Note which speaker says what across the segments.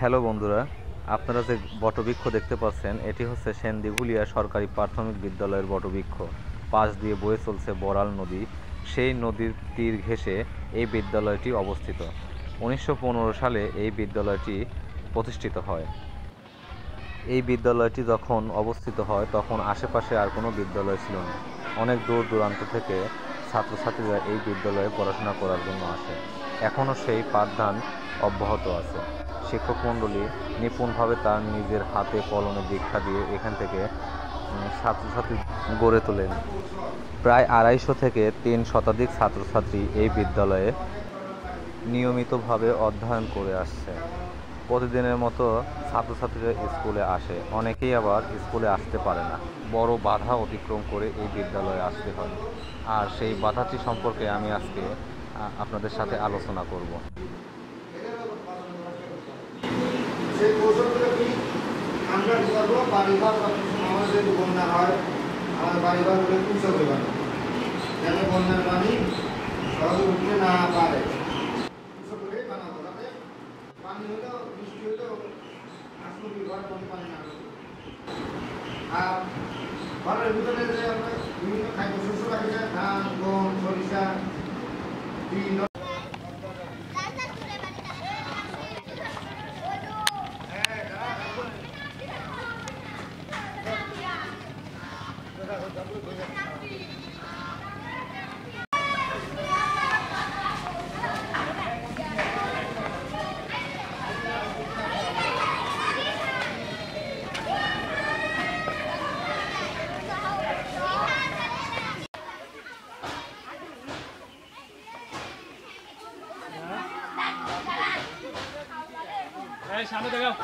Speaker 1: Hello বন্ধুরা, আপনারা যে বটবৃক্ষ দেখতে পাচ্ছেন এটি হচ্ছে সেনদিঘুলিয়া সরকারি প্রাথমিক বিদ্যালয়ের বটবৃক্ষ। পাশ দিয়ে বয়ে চলছে বড়াল নদী। সেই নদীর তীর ঘেঁষে এই বিদ্যালয়টি অবস্থিত। 1915 সালে এই বিদ্যালয়টি প্রতিষ্ঠিত হয়। এই বিদ্যালয়টি যখন অবস্থিত হয় তখন আশেপাশে আর কোনো বিদ্যালয় ছিল না। অনেক দূর দূরান্ত থেকে ছাত্রছাত্রীরা এই বিদ্যালয়ে পড়াশোনা করার জন্য আসে। এখনও সেই পাঠদান অব্যাহত আছে। শিক্ষক মণ্ডলী নিপুণভাবে তার নিজের হাতে কলমে দীক্ষা দিয়ে এখান থেকে ছাত্রছাত্রী গড়ে তোলেন। প্রায় 250 থেকে 3 শতাধিক ছাত্রছাত্রী এই বিদ্যালয়ে নিয়মিতভাবে অধ্যয়ন করে আসছে। প্রতিদিনের মতো ছাত্রছাত্রীরা স্কুলে আসে, অনেকেই আবার স্কুলে আসতে পারে না। বড় বাধা অতিক্রম করে এই বিদ্যালয়ে আসতে হয়। আর সেই বাধাটি সম্পর্কে আমি আজকে আপনাদের সাথে আলোচনা করব।
Speaker 2: সেই কৌশলগুলো কি আমরা করবো? বাড়িঘর আমাদের বন্যা হয়, আমাদের বাড়িঘরগুলো কৌশল দেবেন যেন বন্যার পানি সহজে উঠতে না পারে। কৌশল করে বানাবো যাতে পানি হলেও বৃষ্টি হলেও আসলে ঘরে কোনো পানি না হবে। আর ঘরের ভিতরে যে আমরা বিভিন্ন খাদ্য শস্য রাখি যায়, ধান, গম, সরিষা, তিল।
Speaker 3: সামনে দেখাও।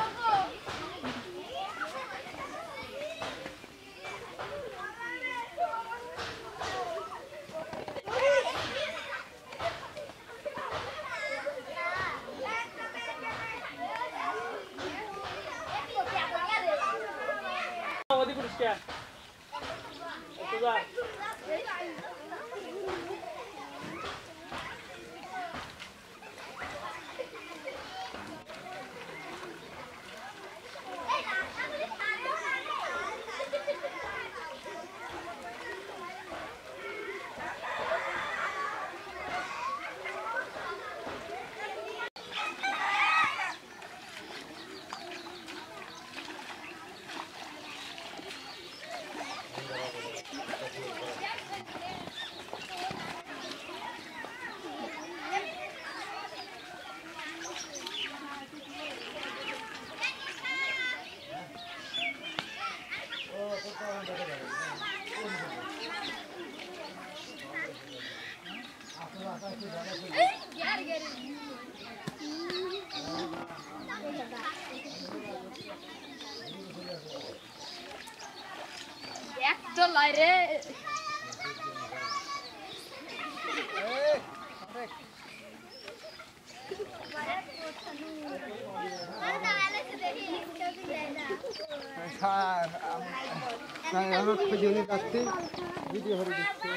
Speaker 3: ভিডিও হয়ে দিচ্ছে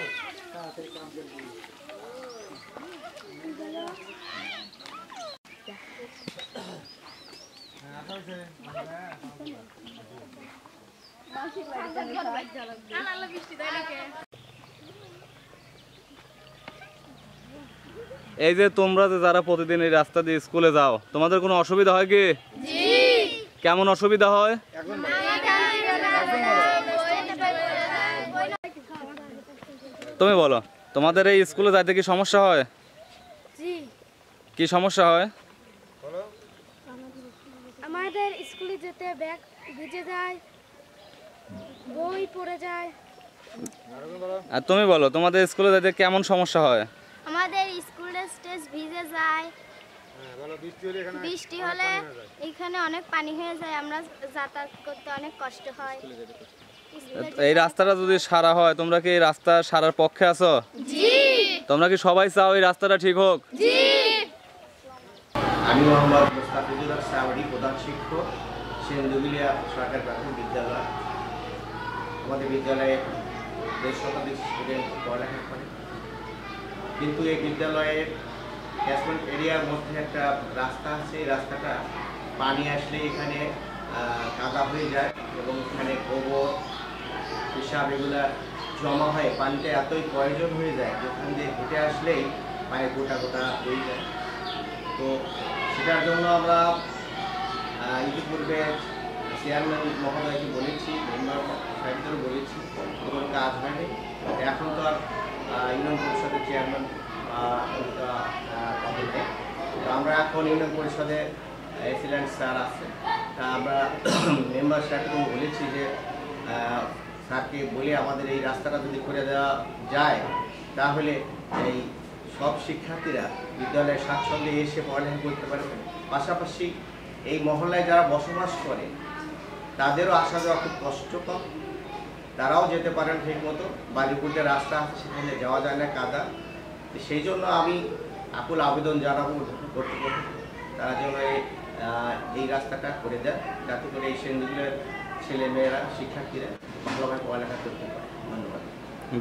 Speaker 3: তাড়াতাড়ি কাম করবি।
Speaker 1: এই যে তোমরা যে যারা প্রতিদিন এই রাস্তা দিয়ে স্কুলে যাও, তোমাদের কোনো অসুবিধা হয় কি? জি। কেমন অসুবিধা হয়? তুমি বলো, তোমাদের এই স্কুলে যাইতে কি সমস্যা হয়?
Speaker 4: জি।
Speaker 1: কি সমস্যা হয়?
Speaker 4: আমাদের স্কুলে যেতে ব্যাগ ভিজে যায়, বই পড়ে যায়।
Speaker 1: আর তুমি বলো, তোমাদের স্কুলে যাইতে কেমন সমস্যা হয়?
Speaker 4: আমাদের স্কুলের স্টেজ ভিজে যায়, বৃষ্টি হলে এখানে অনেক পানি হয়ে যায়, আমরা যাতায়াত করতে অনেক কষ্ট হয়।
Speaker 1: এই রাস্তাটা যদি সারা হয়, তোমরা কি এই রাস্তা সারার পক্ষে আছো? জি। তোমরা কি সবাই চাও এই রাস্তাটা ঠিক হোক?
Speaker 4: জি।
Speaker 5: আমি মোহাম্মদ মুস্তাফিজুর সাওয়ারি, প্রধান শিক্ষক, সেনদিঘুলিয়া সরকারি প্রাথমিক বিদ্যালয়। আমাদের বিদ্যালয়ে 1.5 শতাধিক স্টুডেন্ট পড়ালেখা করে, কিন্তু এই বিদ্যালয়ের ক্যাচমেন্ট এরিয়ার মধ্যে একটা রাস্তা আছে। এই রাস্তাটা পানি আসলে এখানে কাদা হয়ে যায় এবং এখানে গোবর পেশাব এগুলা জমা হয়, পানিটা এতই প্রয়োজন হয়ে যায় যে ওখান দিয়ে হেঁটে আসলেই পায়ে গোটা গোটা হয়ে যায়। তো সেটার জন্য আমরা ইতিপূর্বে চেয়ারম্যান মহোদয়কে বলেছি, মেম্বার সাহেবদেরও বলেছি, কোনো কাজ হয়নি। এখন তো আর ইউনিয়ন পরিষদের চেয়ারম্যান পদে নেই। তো আমরা এখন ইউনিয়ন পরিষদে এক্সিলেন্ট স্যার আছে, তা আমরা মেম্বার সাহেবকে বলেছি যে স্যারকে বলে আমাদের এই রাস্তাটা যদি করে দেওয়া যায় তাহলে এই সব শিক্ষার্থীরা বিদ্যালয়ে স্বাচ্ছন্দ্যে এসে পড়ালেখা করতে পারবে। পাশাপাশি এই মহল্লায় যারা বসবাস করে তাদেরও আসা যাওয়া খুব কষ্টকর, তারাও যেতে পারেন ঠিক মতো। বালিপুর যে রাস্তা আছে সেখানে যাওয়া যায় না, কাদা। সেই জন্য আমি আকুল আবেদন জানাবো কর্তৃপক্ষ, তারা যেন এই রাস্তাটা করে দেয়, যাতে করে এই সেনদিঘুলিয়ার ছেলে মেয়েরা শিক্ষার্থীরা ভালোভাবে পড়ালেখা করতে পারে। ধন্যবাদ।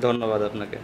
Speaker 1: ধন্যবাদ আপনাকে।